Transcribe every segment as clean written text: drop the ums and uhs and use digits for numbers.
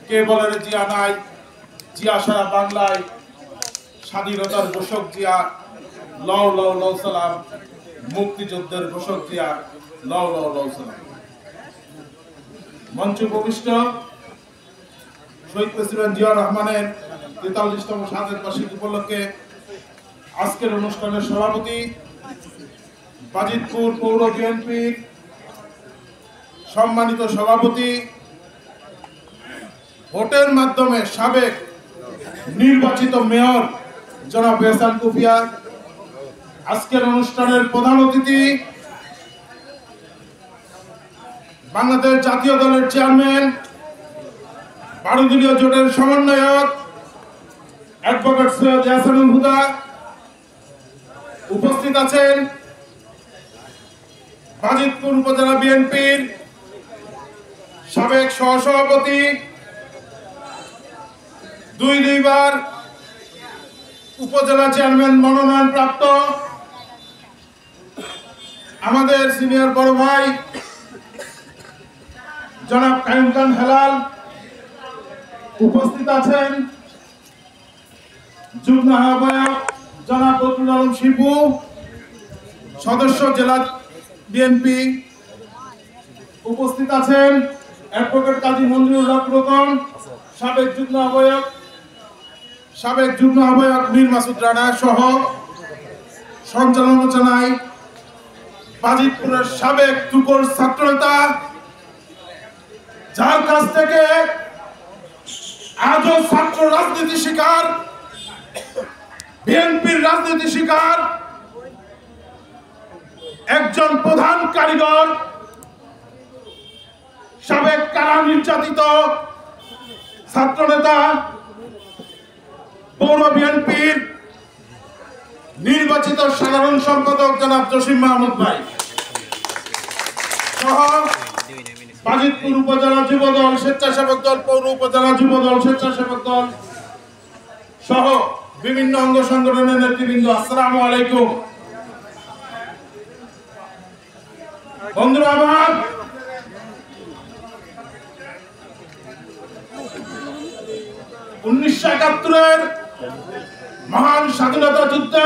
কে বলে জিয়া নাই, জিয়া সারা বাংলায় স্বাধীনতার ঘোষক জিয়া, লও লও লও সালাম, মুক্তিযুদ্ধের ঘোষক জিয়া, লও লও লও সালাম। মঞ্চে উপবিষ্ট শহীদ প্রেসিডেন্ট জিয়া রহমানের 43তম শাহাদাত বার্ষিকী উপলক্ষে আজকের অনুষ্ঠানের সভাপতি বাজিতপুর পৌর বিএনপির সম্মানিত সভাপতি, ভোটের মাধ্যমে সাবেক নির্বাচিত মেয়র জনাব এহসান কুফিয়া, আজকের অনুষ্ঠানের প্রধান অতিথি বাংলাদেশ জাতীয় দলের চেয়ারম্যান, 12 দলীয় জোটের সমন্বয়ক অ্যাডভোকেট সৈয়দ ইয়াসিনুল হুদা, উপস্থিত আছেন বাজিতপুর উপজেলা বিএনপির সাবেক সহসভাপতি, দুইবার উপজেলা চেয়ারম্যান মনোনয়ন প্রাপ্ত আমাদের সিনিয়র বড় ভাই জনাব কাইম খান হেলাল, উপস্থিত আছেন যুগ্ম আহ্বায়ক জনাব বদরুল আলম শিপু, সদস্য জেলা বিএনপি, উপস্থিত আছেন অ্যাডভোকেট কাজী মঞ্জুরুল হক রতন, সাবেক যুগ্ম আহ্বায়ক মীর মাসুদ রানা সহ সঞ্চালনায় বাজিতপুরের সাবেক তুকর ছাত্রনেতা, যার কাছ থেকে আজও ছাত্র রাজনীতি শিকার, বিএনপির রাজনীতি শিকার একজন প্রধান কারিগর, সাবেক কারা নির্যাতিত ছাত্রনেতা, পৌর বিএনপির নির্বাচিত সাধারণ সম্পাদক জনাব জসিম মাহমুদ ভাই সহ বাজিতপুর উপজেলা যুবদল, স্বেচ্ছাসেবক দল, পৌর উপজেলা যুবদল, স্বেচ্ছাসেবক দল সহ বিভিন্ন অঙ্গ সংগঠনের নেতৃবৃন্দ, আসসালামু আলাইকুম। বন্ধুরা আমার, 1971-এর মহান স্বাধীনতা যুদ্ধে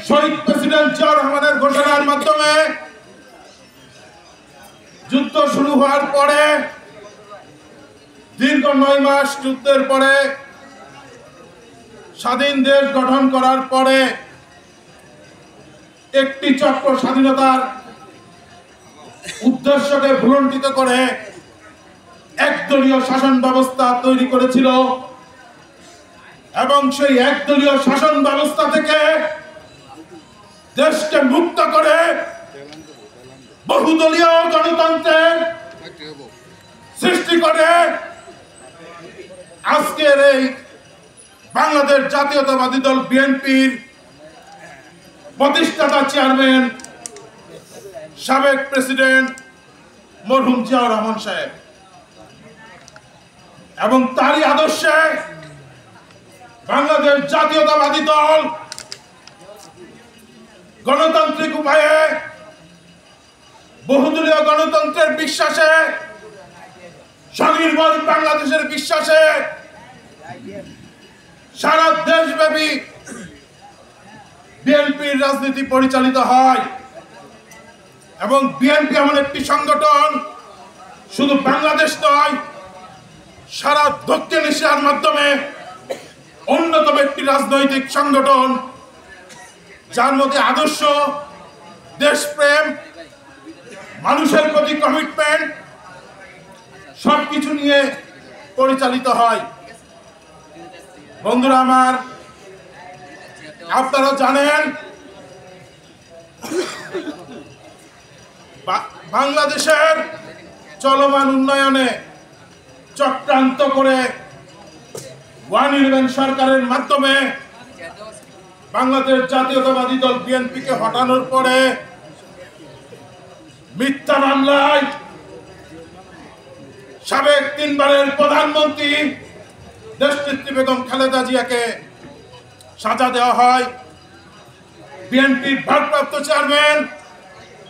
শহীদ প্রেসিডেন্ট জিয়া রহমানের ঘোষণার মাধ্যমে যুদ্ধ শুরু হওয়ার পরে দীর্ঘ 9 মাস যুদ্ধের পরে স্বাধীন দেশ গঠন করার পরে একটি চক্র স্বাধীনতার উদ্দেশ্যকে ভুলণ্ঠিত করে একদলীয় শাসন ব্যবস্থা তৈরি করেছিল এবং সেই একদলীয় শাসন ব্যবস্থা থেকে দেশকে মুক্ত করে বহুদলীয় গণতন্ত্রের সৃষ্টি করে আজকের এই বাংলাদেশ জাতীয়তাবাদী দল বিএনপির প্রতিষ্ঠাতা চেয়ারম্যান সাবেক প্রেসিডেন্ট মরহুম জিয়াউর রহমান সাহেব, এবং তারই আদর্শে বাংলাদেশ জাতীয়তাবাদী দল গণতান্ত্রিক উপায়ে বহুদলীয় গণতন্ত্রের বিশ্বাসে, স্বনির্ভর বাংলাদেশের বিশ্বাসে সারা দেশব্যাপী বিএনপির রাজনীতি পরিচালিত হয়। এবং বিএনপি এমন একটি সংগঠন শুধু বাংলাদেশ নয়, সারা দক্ষিণ এশিয়ার মাধ্যমে অন্যতম একটি রাজনৈতিক সংগঠন, যার মধ্যে আদর্শ, দেশপ্রেম, মানুষের প্রতি কমিটমেন্ট সবকিছু নিয়ে পরিচালিত হয়। বন্ধুরা আমার, আপনারা জানেন বাংলাদেশের চলমান উন্নয়নে চক্রান্ত করে 111 সরকারের মাধ্যমে বাংলাদেশ জাতীয়তাবাদী দল বিএনপিকে হটানোর পরে মিথ্যা মামলায় সাবেক 3 বারের প্রধানমন্ত্রী দেশনেত্রী বেগম খালেদা জিয়াকে সাজা দেওয়া হয়। বিএনপির ভারপ্রাপ্ত চেয়ারম্যান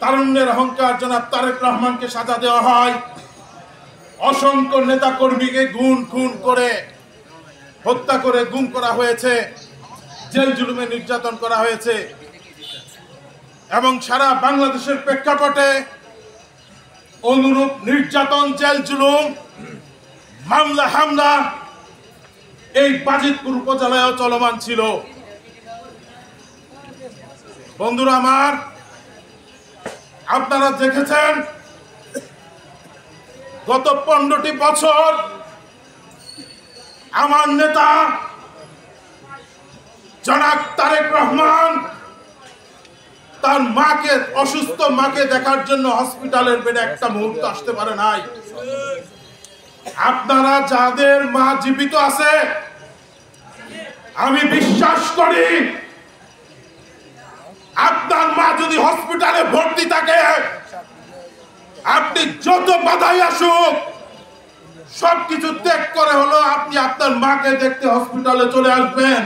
তারুণ্যের অহংকার জনাব তারেক রহমানকে সাজা দেওয়া হয়, অসংখ্য নেতা কর্মীকে খুন করে হত্যা করে গুম করা হয়েছে, জেল জুলুমে নির্যাতন করা হয়েছে এবং সারা বাংলাদেশের প্রেক্ষাপটে অনুরূপ নির্যাতন, জেল জুলুম, মামলা হামলা এই বাজিতপুর উপজেলায়ও চলমান ছিল। বন্ধুরা আমার, আপনারা দেখেছেন গত 15টি বছর আমার নেতা জনাব তারেক রহমান তার মাকে, অসুস্থ মাকে দেখার জন্য হসপিটালের বেডে একটা মুহূর্ত আসতে পারে নাই। আপনারা যাদের মা জীবিত আছে, আমি বিশ্বাস করি আপনার মা যদি হসপিটালে ভর্তি থাকে, আপনি যত বাধাই আসুক সবকিছু ত্যাগ করে হলো আপনি আপনার মাকে দেখতে হসপিটালে চলে আসবেন।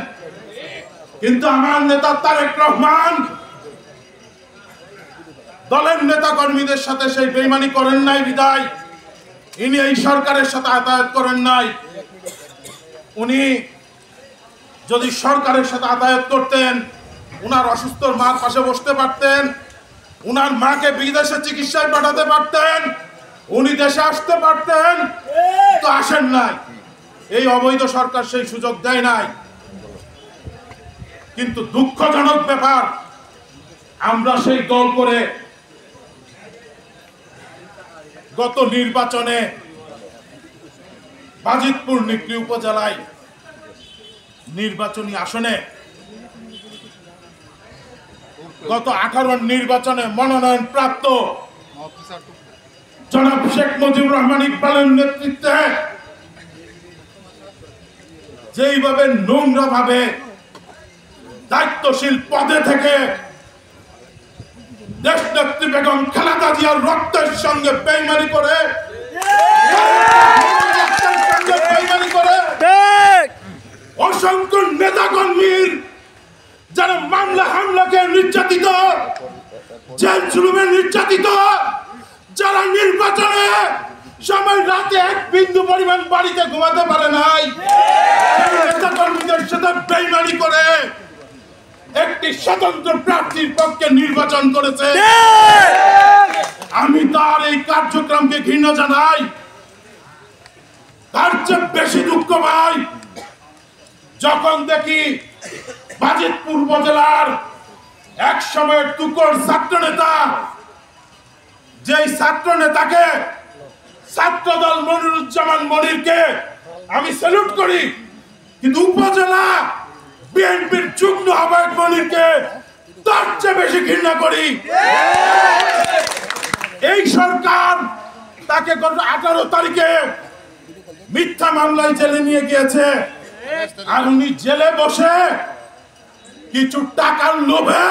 কিন্তু আমার নেতা তারেক রহমান দলের নেতা কর্মীদের সাথে সেই বেইমানি করেন নাই বিদায় ইনি এই সরকারের সাথে আতায়াত করেন নাই। উনি যদি সরকারের সাথে আতায়াত করতেন, উনার অসুস্থ মার পাশে বসতে পারতেন, উনার মাকে বিদেশে চিকিৎসায় পাঠাতে পারতেন, উনি দেশে আসতে পারতেন, তো আসেন নাই। এই অবৈধ সরকার সেই সুযোগ দেয় নাই। কিন্তু দুঃখজনক ব্যাপার, আমরা সেই দল করে গত নির্বাচনে বাজিতপুর নিকলি উপজেলায় নির্বাচনী আসনে গত 18 নির্বাচনে মনোনয়ন প্রাপ্ত জনাব শেখ মুজিবুর রহমান ইকবালের নেতৃত্বে যেইভাবে নোংরা ভাবে দায়িত্বশীল পদে থেকে দেশনেত্রী বেগম খালেদা জিয়ার রক্তের সঙ্গে বেইমানি করে অসংখ্য নেতা কর্মীর যারা মামলা হামলাকে নির্যাতিত, জেল জুলুমে নির্যাতিত, যারা নির্বাচনে সময় রাতে এক বিন্দু পরিমাণ বাড়িতে ঘুমাতে পারে নাই, নেতা কর্মীদের সাথে বেইমানি করে একটি স্বতন্ত্র প্রার্থীর পক্ষে নির্বাচন করেছে। আমি তার এই কার্যক্রমকে ঘৃণা জানাই। তার চেয়ে বেশি দুঃখ ভাই যখন দেখি বাজিতপুর উপজেলার এক সময়ের তুকর ছাত্র নেতা, যেই ছাত্র নেতাকে ছাত্রদল মনিরুজ্জামান মনিরকে আমি স্যালুট করি, কিন্তু উপজেলা বিএনপির যুগ্ম আহ্বায়ক মনিরকে তার চেয়ে বেশি ঘৃণা করি। এই সরকার তাকে গত 18 তারিখে মিথ্যা মামলায় জেলে নিয়ে গিয়েছে, আর উনি জেলে বসে কিছু টাকার লোভে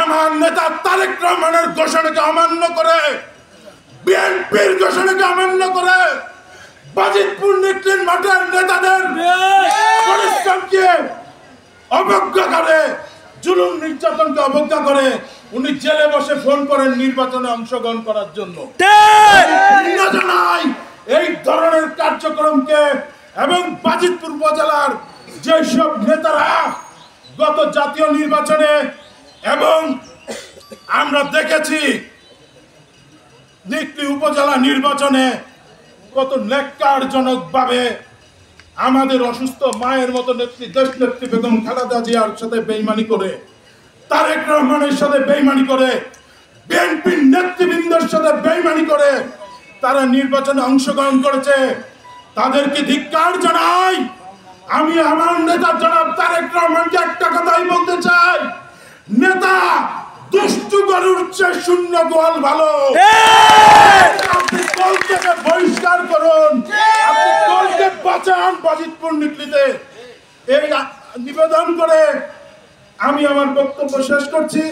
আমার নেতা তারেক রহমানের ঘোষণাকে অমান্য করে, বিএনপির ঘোষণাকে অমান্য করে, বাজিতপুর নিকলির মাঠের নেতাদের পরিশ্রমকে অবজ্ঞা করে, জুলুম নির্যাতনকে অবজ্ঞা করে উনি জেলে বসে ফোন করেন নির্বাচনে অংশগ্রহণ করার জন্য। জানাই এই ধরনের কার্যক্রমকে এবং বাজিতপুর উপজেলার যেসব নেতারা গত জাতীয় নির্বাচনে এবং আমরা দেখেছি নিকলি উপজেলা নির্বাচনে কত ন্যাক্কারজনক ভাবে আমাদের অসুস্থ মায়ের মতো নেত্রী দেশনেত্রী বেগম খালেদা জিয়ার সাথে বেইমানি করে, তারেক রহমানের সাথে বেইমানি করে, বিএনপির নেতৃবৃন্দের সাথে বেইমানি করে তারা নির্বাচনে অংশগ্রহণ করেছে। তাদেরকে ধিক্কার জানাই। আমি আমার নেতা জনাব তারেক রহমানকে একটা কথাই বলতে চাই, নেতা দুষ্টু গরুর চেয়ে শূন্য গোয়াল ভালো। আপনি দল থেকে বহিষ্কার করুন, আপনি দলকে বাঁচান বাজিতপুর নিকলিতে। এই নিবেদন করে আমি আমার বক্তব্য শেষ করছি।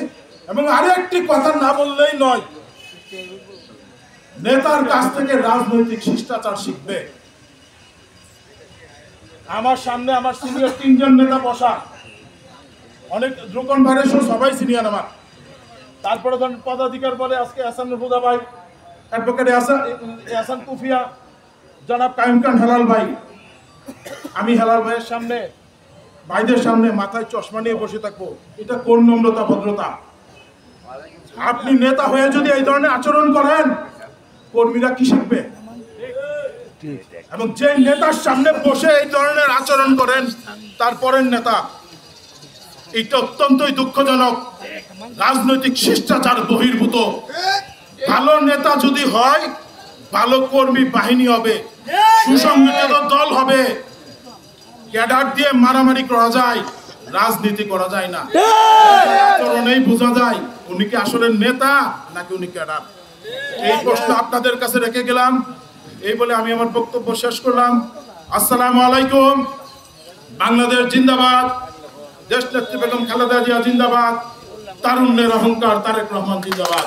এবং আরেকটি কথা না বললেই নয়, নেতার কাছ থেকে রাজনৈতিক শিষ্টাচার শিখবে। আমার সামনে আমার সিনিয়র 3 জন নেতা বসা, অনেক রোকন ভাইয়ের সবাই সিনিয়র আমার। তারপরে ধরেন পদাধিকার বলে আজকে হাসানুল হুদা ভাই, অ্যাডভোকেট হাসান কুফিয়া, জনাব কাইম খান হেলাল ভাই। আমি হেলাল ভাইয়ের সামনে, ভাইদের সামনে মাথায় চশমা নিয়ে বসে থাকবো, এটা কোন নম্রতা ভদ্রতা? আপনি নেতা হয়ে যদি এই ধরনের আচরণ করেন, কর্মীরা কি শিখবে? এবং যে নেতার সামনে বসে এই ধরনের আচরণ করেন তারপরের নেতা, এটা অত্যন্তই দুঃখজনক, রাজনৈতিক শিষ্টাচার বহির্ভূত। ভালো নেতা যদি হয়, ভালো কর্মী বাহিনী হবে, সুসংগঠিত দল হবে। ক্যাডার দিয়ে মারামারি করা যায়, রাজনীতি করা যায় না। আচরণেই বোঝা যায় উনি কি আসলে নেতা নাকি উনি ক্যাডার। এই প্রশ্ন আপনাদের কাছে রেখে গেলাম। এই বলে আমি আমার বক্তব্য শেষ করলাম। আসসালামু আলাইকুম। বাংলাদেশ জিন্দাবাদ, দেশনেত্রী বেগম খালেদা জিয়া জিন্দাবাদ, তারুণ্যের অহংকার তারেক রহমান জিন্দাবাদ।